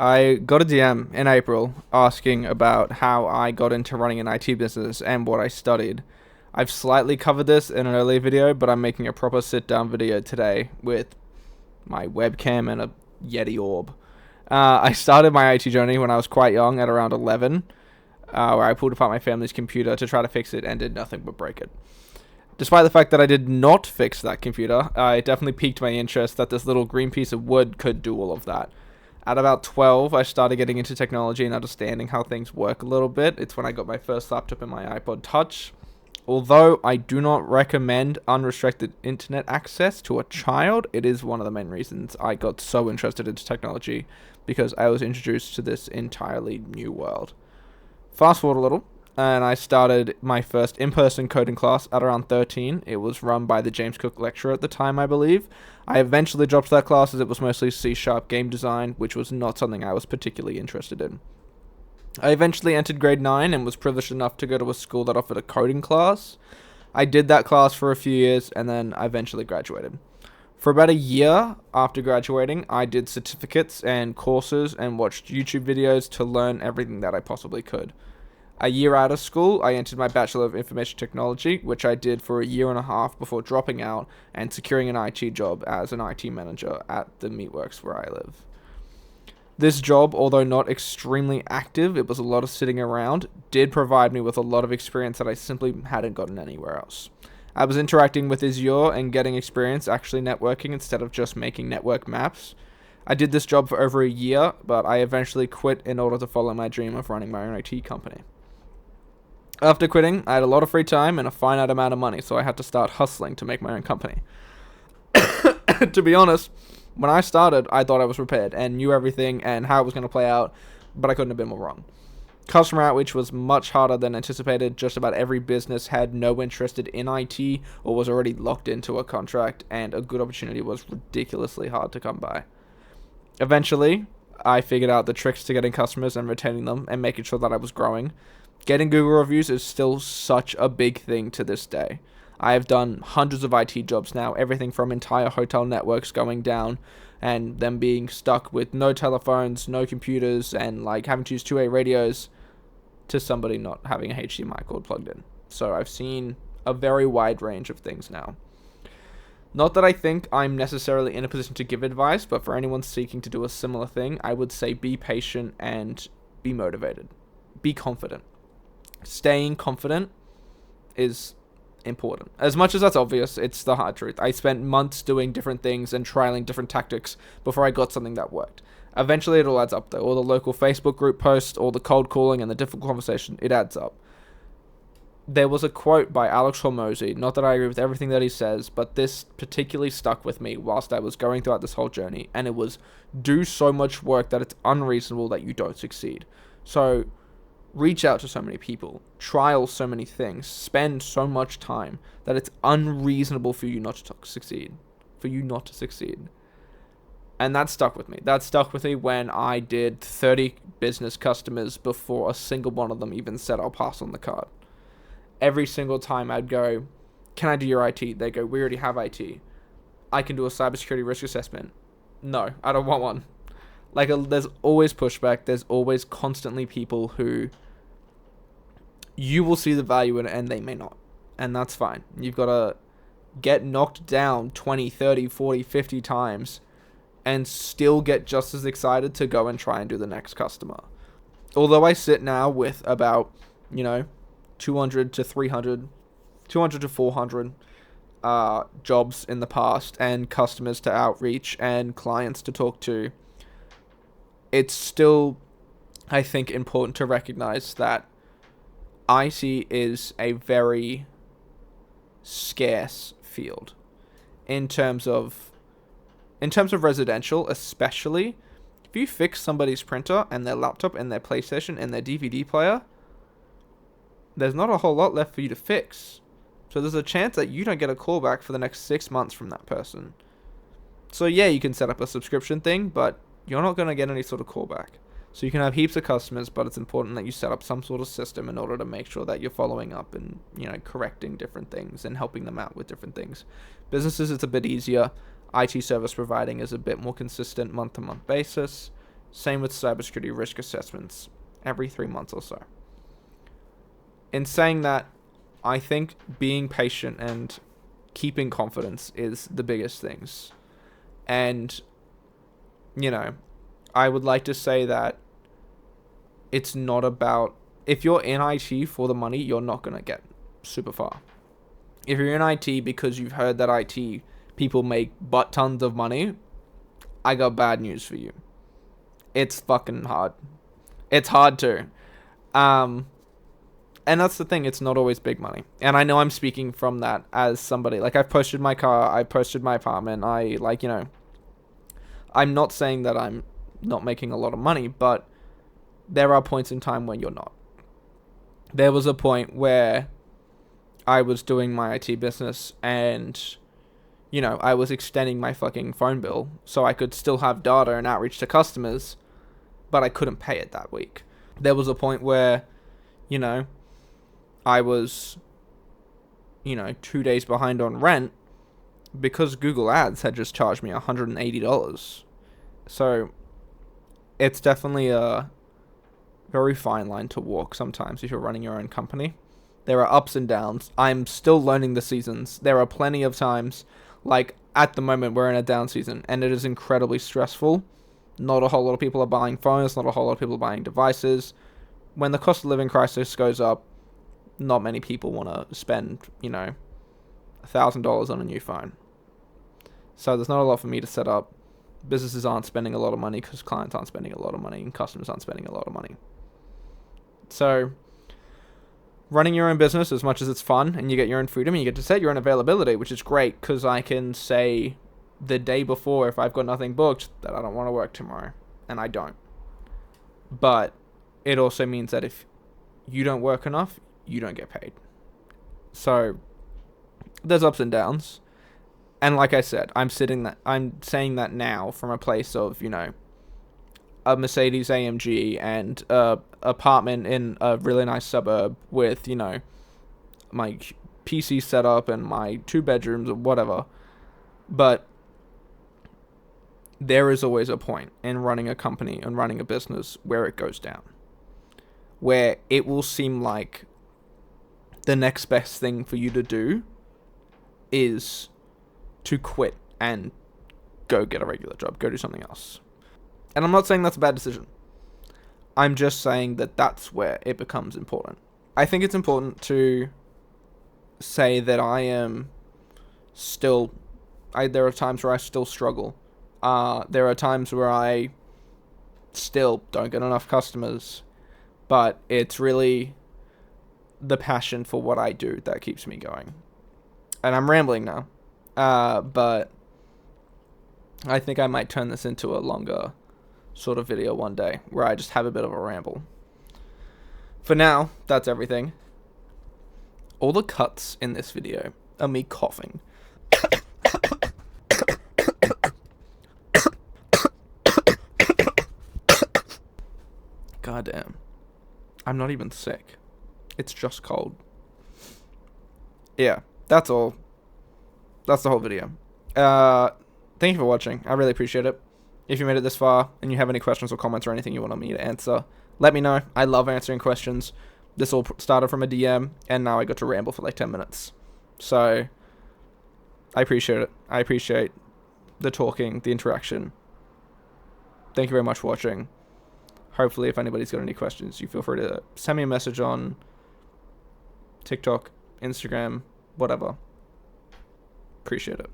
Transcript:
I got a DM in April asking about how I got into running an IT business and what I studied. I've slightly covered this in an earlier video, but I'm making a proper sit down video today with my webcam and a Yeti orb. I started my IT journey when I was quite young, at around 11, where I pulled apart my family's computer to try to fix it and did nothing but break it. Despite the fact that I did not fix that computer, it definitely piqued my interest that this little green piece of wood could do all of that. At about 12, I started getting into technology and understanding how things work a little bit. It's when I got my first laptop and my iPod Touch. Although I do not recommend unrestricted internet access to a child, it is one of the main reasons I got so interested into technology, because I was introduced to this entirely new world. Fast forward a little, and I started my first in-person coding class at around 13. It was run by the James Cook lecturer at the time, I believe. I eventually dropped that class as it was mostly C-sharp game design, which was not something I was particularly interested in. I eventually entered grade 9 and was privileged enough to go to a school that offered a coding class. I did that class for a few years, and then I eventually graduated. For about a year after graduating, I did certificates and courses and watched YouTube videos to learn everything that I possibly could. A year out of school, I entered my Bachelor of Information Technology, which I did for a year and a half before dropping out and securing an IT job as an IT manager at the Meatworks where I live. This job, although not extremely active, it was a lot of sitting around, did provide me with a lot of experience that I simply hadn't gotten anywhere else. I was interacting with Azure and getting experience actually networking instead of just making network maps. I did this job for over a year, but I eventually quit in order to follow my dream of running my own IT company. After quitting, I had a lot of free time and a finite amount of money, so I had to start hustling to make my own company. To be honest, when I started, I thought I was prepared and knew everything and how it was going to play out, but I couldn't have been more wrong. Customer outreach was much harder than anticipated. Just about every business had no interest in IT or was already locked into a contract, and a good opportunity was ridiculously hard to come by. Eventually, I figured out the tricks to getting customers and retaining them and making sure that I was growing. Getting Google reviews is still such a big thing to this day. I have done hundreds of IT jobs now, everything from entire hotel networks going down and them being stuck with no telephones, no computers, and like having to use two-way radios, to somebody not having a HDMI cord plugged in. So I've seen a very wide range of things now. Not that I think I'm necessarily in a position to give advice, but for anyone seeking to do a similar thing, I would say be patient and be motivated. Be confident. Staying confident is important. As much as that's obvious, it's the hard truth. I spent months doing different things and trialing different tactics before I got something that worked. Eventually it all adds up though. All the local Facebook group posts, all the cold calling and the difficult conversation, it adds up. There was a quote by Alex Hormozy, not that I agree with everything that he says, but this particularly stuck with me whilst I was going throughout this whole journey, and it was, do so much work that it's unreasonable that you don't succeed. So reach out to so many people, trial so many things, spend so much time that it's unreasonable for you not to succeed. And that stuck with me. That stuck with me when I did 30 business customers before a single one of them even said I'll pass on the card. Every single time I'd go, can I do your IT? They go, we already have IT. I can do a cybersecurity risk assessment. No, I don't want one. There's always pushback. There's always constantly people who you will see the value in it and they may not. And that's fine. You've got to get knocked down 20, 30, 40, 50 times and still get just as excited to go and try and do the next customer. Although I sit now with about, 200 to 300, 200 to 400 jobs in the past and customers to outreach and clients to talk to, it's still, I think, important to recognize that IT is a very scarce field in terms of residential, especially. If you fix somebody's printer and their laptop and their PlayStation and their DVD player, there's not a whole lot left for you to fix. So there's a chance that you don't get a call back for the next 6 months from that person. So yeah, you can set up a subscription thing, but you're not going to get any sort of callback. So you can have heaps of customers, but it's important that you set up some sort of system in order to make sure that you're following up and, correcting different things and helping them out with different things. Businesses, it's a bit easier. IT service providing is a bit more consistent month-to-month basis. Same with cybersecurity risk assessments every 3 months or so. In saying that, I think being patient and keeping confidence is the biggest things. And, I would like to say that it's not about... If you're in IT for the money, you're not going to get super far. If you're in IT because you've heard that IT people make butt tons of money, I got bad news for you. It's fucking hard. It's hard to. And that's the thing, it's not always big money. And I know I'm speaking from that as somebody, I've posted my car, I posted my apartment, I'm not saying that I'm not making a lot of money, but there are points in time when you're not. There was a point where I was doing my IT business and, I was extending my fucking phone bill so I could still have data and outreach to customers, but I couldn't pay it that week. There was a point where, I was, 2 days behind on rent because Google Ads had just charged me $180. So it's definitely a very fine line to walk sometimes if you're running your own company. There are ups and downs. I'm still learning the seasons. There are plenty of times, at the moment we're in a down season and it is incredibly stressful. Not a whole lot of people are buying phones, not a whole lot of people are buying devices. When the cost of living crisis goes up, not many people want to spend, $1,000 on a new phone. So there's not a lot for me to set up. Businesses aren't spending a lot of money because clients aren't spending a lot of money and customers aren't spending a lot of money. So running your own business, as much as it's fun and you get your own freedom and you get to set your own availability, which is great because I can say the day before, if I've got nothing booked, that I don't want to work tomorrow, and I don't. But it also means that if you don't work enough, you don't get paid. So there's ups and downs. And like I said, I'm saying that now from a place of, a Mercedes AMG and a apartment in a really nice suburb with, my PC setup and my 2 bedrooms or whatever. But there is always a point in running a company and running a business where it goes down. Where it will seem like the next best thing for you to do is to quit and go get a regular job, go do something else. And I'm not saying that's a bad decision. I'm just saying that that's where it becomes important. I think it's important to say that I am still... there are times where I still struggle. There are times where I still don't get enough customers. But it's really the passion for what I do that keeps me going. And I'm rambling now. But I think I might turn this into a longer sort of video one day where I just have a bit of a ramble. For now, that's everything. All the cuts in this video are me coughing. Goddamn. I'm not even sick. It's just cold. Yeah, that's all. That's the whole video. Thank you for watching. I really appreciate it. If you made it this far and you have any questions or comments or anything you want me to answer, let me know. I love answering questions. This all started from a DM, and now I got to ramble for 10 minutes. So, I appreciate it. I appreciate the talking, the interaction. Thank you very much for watching. Hopefully, if anybody's got any questions, you feel free to send me a message on TikTok, Instagram, whatever. Appreciate it.